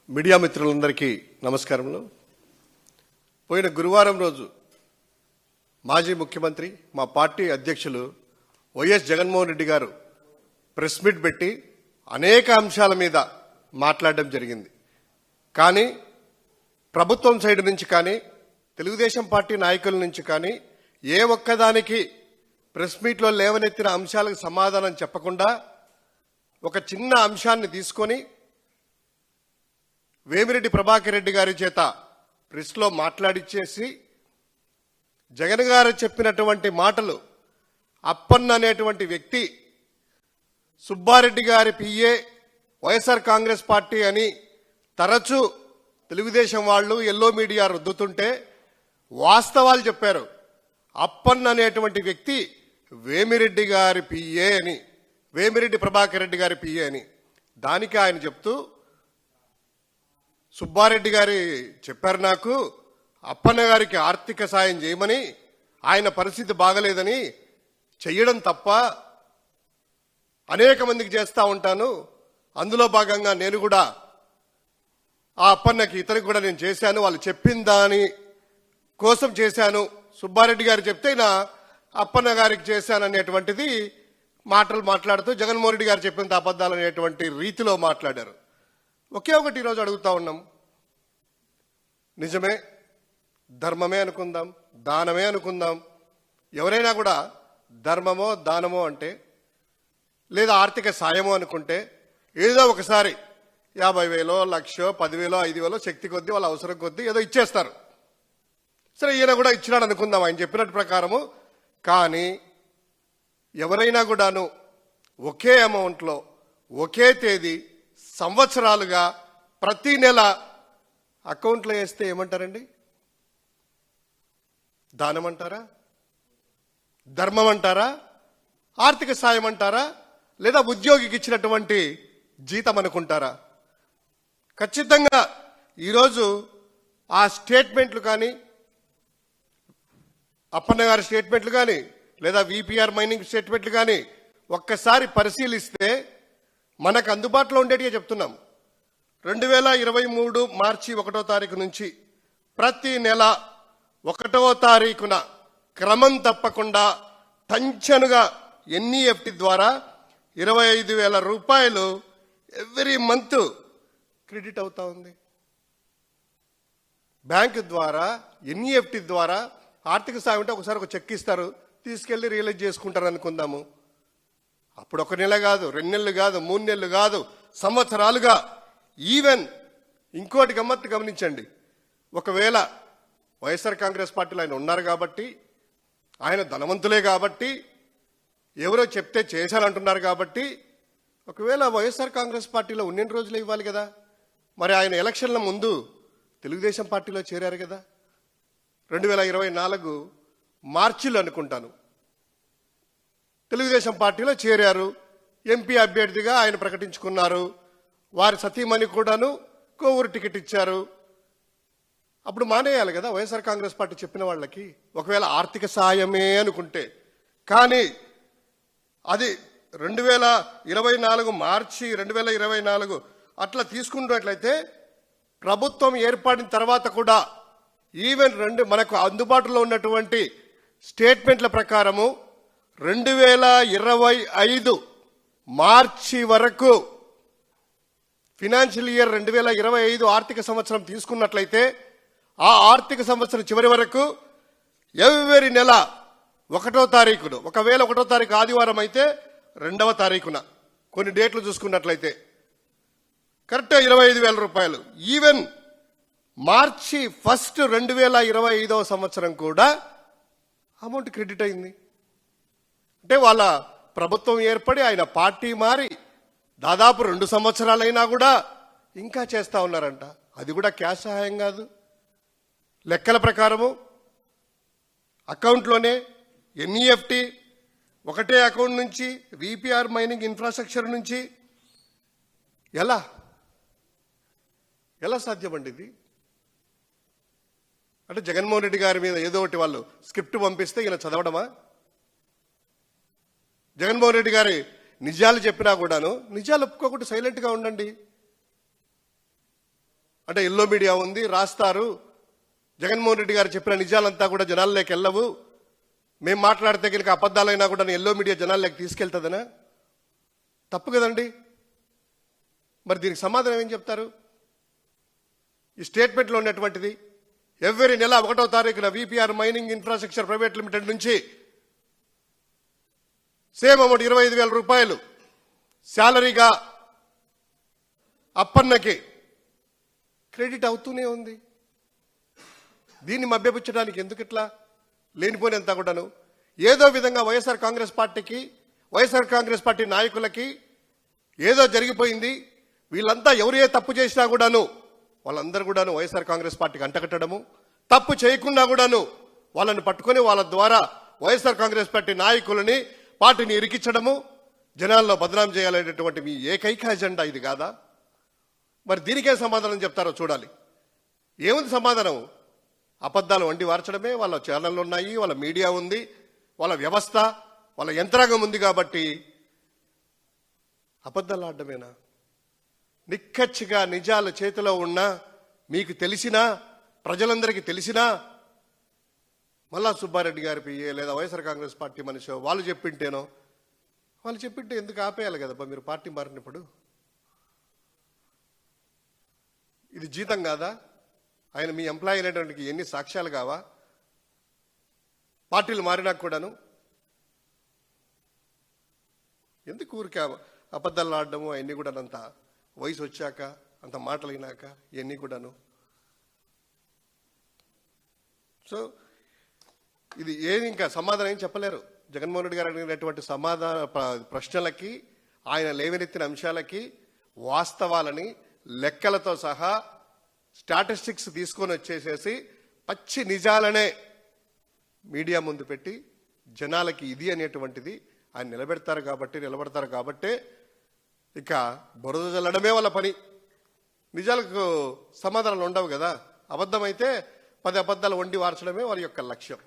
Media మిత్రులందరికీ నమస్కారములు. పోయిన గురువారం రోజు మాజీ ముఖ్యమంత్రి మా పార్టీ అధ్యక్షులు వైఎస్ జగన్మోహన్ రెడ్డి గారు ప్రెస్ మీట్ పెట్టి అనేక అంశాల మీద మాట్లాడడం జరిగింది. కానీ ప్రభుత్వం సైడ్ నుంచి కానీ తెలుగుదేశం పార్టీ నాయకుల నుంచి కానీ ఏ ఒక్కదానికి ప్రెస్ మీట్లో లేవనెత్తిన అంశాలకు సమాధానం చెప్పకుండా ఒక చిన్న అంశాన్ని తీసుకొని వేమిరెడ్డి ప్రభాకర్ రెడ్డి గారి చేత ప్రెస్లో మాట్లాడిచ్చేసి జగన్ గారు చెప్పినటువంటి మాటలు అప్పన్న అనేటువంటి వ్యక్తి సుబ్బారెడ్డి గారి పిఏ వైఎస్ఆర్ కాంగ్రెస్ పార్టీ అని తరచూ తెలుగుదేశం వాళ్ళు ఎల్లో మీడియా రుద్దుతుంటే వాస్తవాలు చెప్పారు. అప్పన్న అనేటువంటి వ్యక్తి వేమిరెడ్డి గారి పిఏ అని, వేమిరెడ్డి ప్రభాకర్ రెడ్డి గారి పిఏ అని. దానికి ఆయన చెప్తూ సుబ్బారెడ్డి గారి చెప్పారు నాకు అప్పన్న గారికి ఆర్థిక సాయం చేయమని, ఆయన పరిస్థితి బాగలేదని, చెయ్యడం తప్ప అనేక మందికి చేస్తూ ఉంటాను, అందులో భాగంగా నేను కూడా ఆ అప్పన్నకి ఇతనికి కూడా నేను చేశాను, వాళ్ళు చెప్పిన దాని కోసం చేశాను, సుబ్బారెడ్డి గారు చెప్తే నా అప్పన్న గారికి చేశాను అనేటువంటిది మాటలు మాట్లాడుతూ జగన్మోహన్ రెడ్డి గారు చెప్పినంత అబద్ధాలు అనేటువంటి రీతిలో మాట్లాడారు. ఒకే ఒకటి ఈరోజు అడుగుతా ఉన్నాం. నిజమే, ధర్మమే అనుకుందాం, దానమే అనుకుందాం. ఎవరైనా కూడా ధర్మమో దానమో అంటే లేదా ఆర్థిక సాయమో అనుకుంటే ఏదో ఒకసారి 50,000, 1,00,000, 10,000, 5,000 శక్తి కొద్దీ వాళ్ళ అవసరం కొద్దీ ఏదో ఇచ్చేస్తారు. సరే, ఈయన కూడా ఇచ్చినాడు అనుకుందాం ఆయన చెప్పినట్టు ప్రకారము. కానీ ఎవరైనా కూడాను ఒకే అమౌంట్లో ఒకే తేదీ సంవత్సరాలుగా ప్రతి నెల అకౌంట్లో వేస్తే ఏమంటారండి? దానం అంటారా? ధర్మం అంటారా? ఆర్థిక సాయం అంటారా? లేదా ఉద్యోగికి ఇచ్చినటువంటి జీతం అనుకుంటారా? ఖచ్చితంగా ఈరోజు ఆ స్టేట్మెంట్లు కానీ, అప్పన్న గారి స్టేట్మెంట్లు కానీ, లేదా విపిఆర్ మైనింగ్ స్టేట్మెంట్లు కానీ ఒక్కసారి పరిశీలిస్తే మనకు అందుబాటులో ఉండేటిగా చెప్తున్నాం. 2023 మార్చి 1వ తారీఖు నుంచి ప్రతి నెల 1వ తారీఖున క్రమం తప్పకుండా టంచనుగా ఎన్ఈఎఫ్టి ద్వారా 25,000 రూపాయలు ఎవ్రీ మంత్ క్రెడిట్ అవుతా ఉంది. బ్యాంకు ద్వారా ఎన్ఈఎఫ్టి ద్వారా ఆర్థిక సాయం అంటే ఒకసారి ఒక చెక్ ఇస్తారు, తీసుకెళ్లి రియలైజ్ చేసుకుంటారు అనుకుందాము. అప్పుడు 1 నెల కాదు, 2 నెలలు కాదు, 3 నెలలు కాదు, సంవత్సరాలుగా. ఈవెన్ ఇంకోటి గమ్మత్తు గమనించండి. ఒకవేళ వైఎస్ఆర్ కాంగ్రెస్ పార్టీలో ఆయన ఉన్నారు కాబట్టి, ఆయన ధనవంతులే కాబట్టి, ఎవరో చెప్తే చేశానంటున్నారు కాబట్టి, ఒకవేళ వైఎస్ఆర్ కాంగ్రెస్ పార్టీలో ఉన్నన్ని రోజులే ఇవ్వాలి కదా. మరి ఆయన ఎలక్షన్ల ముందు తెలుగుదేశం పార్టీలో చేరారు కదా. 2024 మార్చిలో అనుకుంటాను తెలుగుదేశం పార్టీలో చేరారు. ఎంపీ అభ్యర్థిగా ఆయన ప్రకటించుకున్నారు. వారి సతీమణి కూడాను కోవూరు టికెట్ ఇచ్చారు. అప్పుడు మానేయాలి కదా వైఎస్ఆర్ కాంగ్రెస్ పార్టీ చెప్పిన వాళ్ళకి, ఒకవేళ ఆర్థిక సాయమే అనుకుంటే. కానీ అది 2024 మార్చి 2024 అట్లా తీసుకున్నట్లయితే ప్రభుత్వం ఏర్పడిన తర్వాత కూడా ఈవెన్ మనకు అందుబాటులో ఉన్నటువంటి స్టేట్మెంట్ల ప్రకారము 2025 మార్చి వరకు ఫినాన్షియల్ ఇయర్ 2025 ఆర్థిక సంవత్సరం తీసుకున్నట్లయితే ఆ ఆర్థిక సంవత్సరం చివరి వరకు ఎవరి నెల 1వ తారీఖును, ఒకవేళ 1వ తారీఖు ఆదివారం అయితే 2వ తారీఖున కొన్ని డేట్లు చూసుకున్నట్లయితే కరెక్ట్గా 25,000 రూపాయలు. ఈవెన్ మార్చి 1 2025 సంవత్సరం కూడా అమౌంట్ క్రెడిట్ అయింది. అంటే వాళ్ళ ప్రభుత్వం ఏర్పడి ఆయన పార్టీ మారి దాదాపు 2 సంవత్సరాలైనా కూడా ఇంకా చేస్తా ఉన్నారంట. అది కూడా క్యాష్ సహాయం కాదు. లెక్కల ప్రకారము అకౌంట్లోనే ఎన్ఈఎఫ్టి ఒకటే అకౌంట్ నుంచి విపిఆర్ మైనింగ్ ఇన్ఫ్రాస్ట్రక్చర్ నుంచి ఎలా సాధ్యమండి ఇది? అంటే జగన్మోహన్ రెడ్డి గారి మీద ఏదో ఒకటి వాళ్ళు స్క్రిప్ట్ పంపిస్తే ఈయన చదవడమా? జగన్మోహన్ రెడ్డి గారి నిజాలు చెప్పినా కూడాను నిజాలు ఒప్పుకోకుండా సైలెంట్గా ఉండండి. అంటే ఎల్లో మీడియా ఉంది, రాస్తారు. జగన్మోహన్ రెడ్డి గారు చెప్పిన నిజాలంతా కూడా జనాల్లోకి వెళ్ళవు, మేము మాట్లాడితే కనుక అబద్ధాలైనా కూడా ఎల్లో మీడియా జనాల్లోకి తీసుకెళ్తుందనా? తప్పు కదండి. మరి దీనికి సమాధానం ఏం చెప్తారు? ఈ స్టేట్మెంట్లో ఉన్నటువంటిది ఎవ్రీ నెల 1వ తారీఖున VPR mining infrastructure private limited నుంచి సేమ్ అమౌంట్ 25,000 రూపాయలు శాలరీగా అప్పన్నకి క్రెడిట్ అవుతూనే ఉంది. దీన్ని మభ్యపుచ్చడానికి ఎందుకు ఇట్లా లేనిపోయినంతా కూడాను? ఏదో విధంగా వైఎస్ఆర్ కాంగ్రెస్ పార్టీకి, వైఎస్ఆర్ కాంగ్రెస్ పార్టీ నాయకులకి ఏదో జరిగిపోయింది, వీళ్ళంతా ఎవరు ఏ తప్పు చేసినా కూడాను వాళ్ళందరూ కూడాను వైఎస్ఆర్ కాంగ్రెస్ పార్టీకి అంటకట్టడము, తప్పు చేయకుండా కూడాను వాళ్ళని పట్టుకొని వాళ్ళ ద్వారా వైఎస్ఆర్ కాంగ్రెస్ పార్టీ నాయకులని, పార్టీని ఇరికించడము, జనాల్లో బదనాం చేయాలనేటువంటి మీ ఏకైక అజెండా ఇది కాదా? మరి దీనికే సమాధానం చెప్తారో చూడాలి. ఏముంది సమాధానం? అబద్ధాలు వండి వార్చడమే. వాళ్ళ ఛానళ్ళు ఉన్నాయి, వాళ్ళ మీడియా ఉంది, వాళ్ళ వ్యవస్థ, వాళ్ళ యంత్రాంగం ఉంది కాబట్టి అబద్ధాలు ఆడడమేనా? నిక్కచ్చిగా నిజాల చేతిలో ఉన్నా, మీకు తెలిసినా, ప్రజలందరికీ తెలిసినా, మల్లా సుబ్బారెడ్డి గారి పిఏ లేదా వైఎస్ఆర్ కాంగ్రెస్ పార్టీ మనిషి వాళ్ళు చెప్పింటేనో, వాళ్ళు చెప్పింటే ఎందుకు ఆపేయాలి కదబ్బా మీరు పార్టీ మారినప్పుడు? ఇది జీతం కాదా? ఆయన మీ ఎంప్లాయీ అనేటువంటి ఎన్ని సాక్ష్యాలు కావా? పార్టీలు మారినా కూడాను ఎందుకు ఊరికే అబద్ధాలు ఆడడము అవన్నీ కూడా అంత వయసు వచ్చాక, అంత మాటలు అయినాక ఇవన్నీ కూడాను. సో ఇది ఏది ఇంకా సమాధానం ఏం చెప్పలేరు. జగన్మోహన్ రెడ్డి గారు అడిగినటువంటి ప్రశ్నలకి, ఆయన లేవనెత్తిన అంశాలకి వాస్తవాలని లెక్కలతో సహా స్టాటిస్టిక్స్ తీసుకొని వచ్చేసేసి పచ్చి నిజాలనే మీడియా ముందు పెట్టి జనాలకి ఇది అనేటువంటిది ఆయన నిలబడతారు కాబట్టి ఇక బురద జల్లడమే వాళ్ళ పని. నిజాలకు సమాధానాలు ఉండవు కదా. అబద్ధమైతే 10 అబద్ధాలు వండి వార్చడమే వారి యొక్క లక్ష్యం.